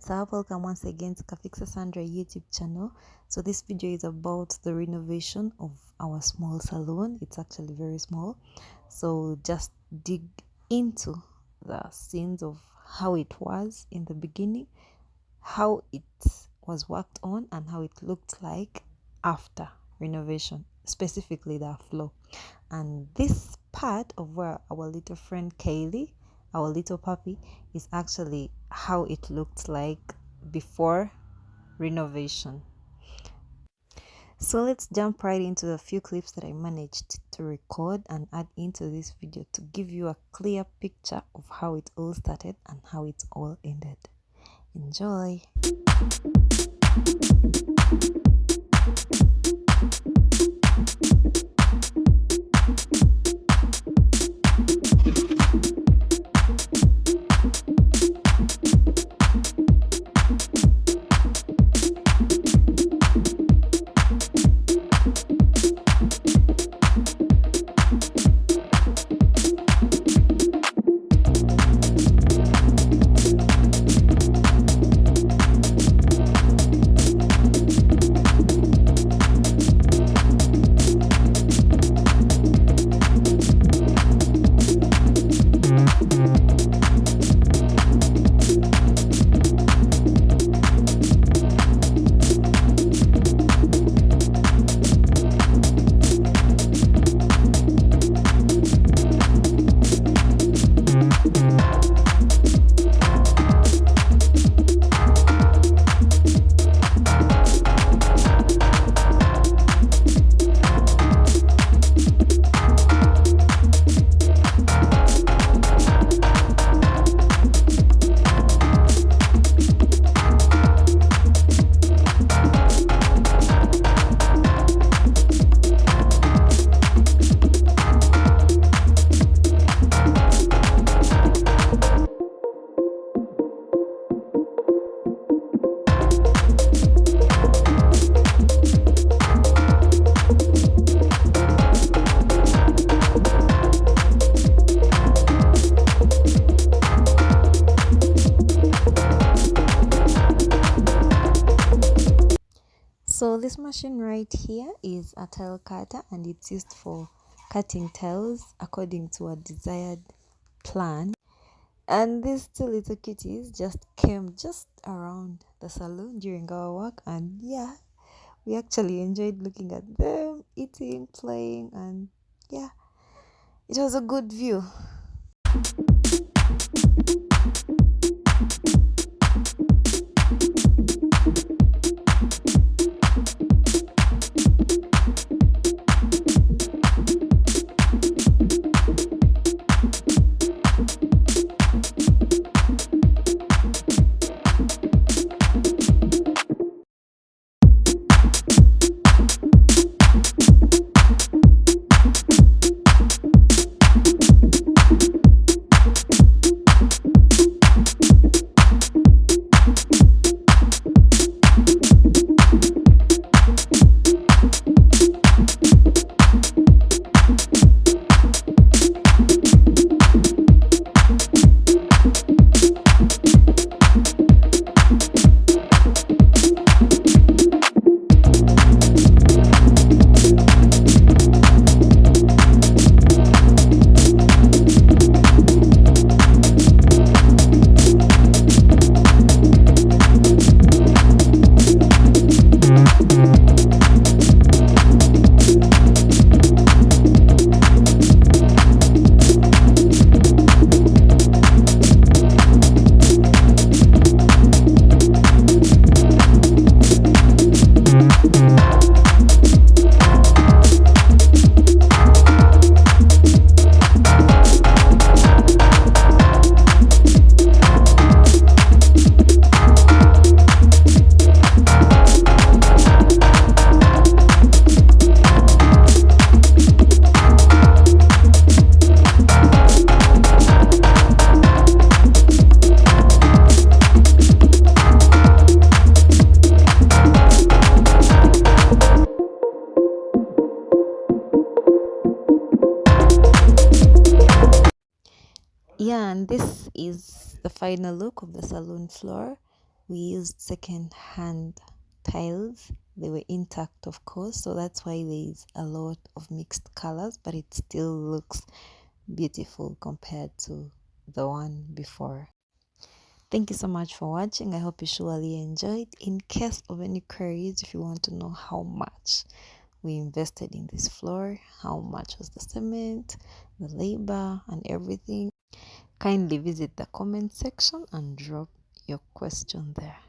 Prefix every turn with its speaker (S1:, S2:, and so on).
S1: What's up? Welcome once again to Kafixa Sandra YouTube channel. So this video is about the renovation of our small salon. It's actually very small. So just dig into the scenes of how it was in the beginning, how it was worked on, and how it looked like after renovation, specifically the floor. And this part of where our little friend Kaylee, our little puppy, is actually how it looked like before renovation. So let's jump right into the few clips that I managed to record and add into this video to give you a clear picture of how it all started and how it all ended. Enjoy! So this machine right here is a tile cutter, and it's used for cutting tiles according to a desired plan. And these two little kitties just came just around the salon during our work, and yeah, we actually enjoyed looking at them eating, playing, and yeah, it was a good view. Yeah, and this is the final look of the salon floor. We used second-hand tiles. They were intact, of course, so that's why there is a lot of mixed colors, but it still looks beautiful compared to the one before. Thank you so much for watching. I hope you surely enjoyed. In case of any queries, if you want to know how much we invested in this floor, how much was the cement, the labor, and everything, kindly visit the comment section and drop your question there.